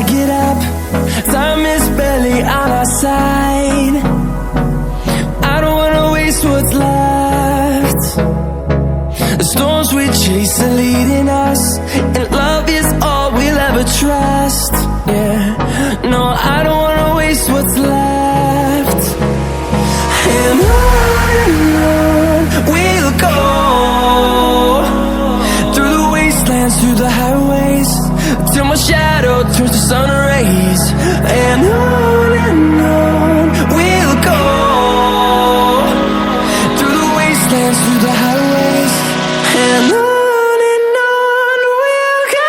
get up, time is barely on our side. I don't wanna waste what's left. The storms we chase are leading us, and love is all we'll ever trust. Yeah, no, I don't wanna waste what's left. And on we'll go, through the wastelands, through the highways, till my shadow turns to sun rays. And on we'll go, through the wastelands, through the highways, and on we'll go.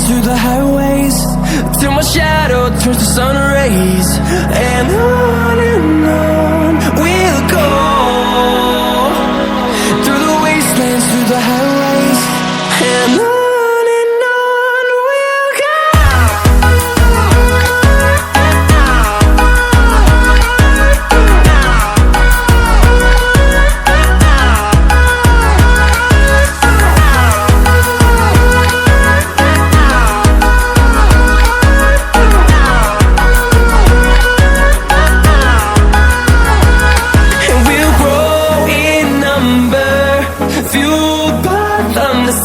Through the highways, till my shadow turns to sun rays. And on we'll go, through the wastelands, through the highways, and on we'll go.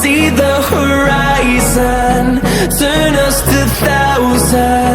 See the horizon, turn us to thousands.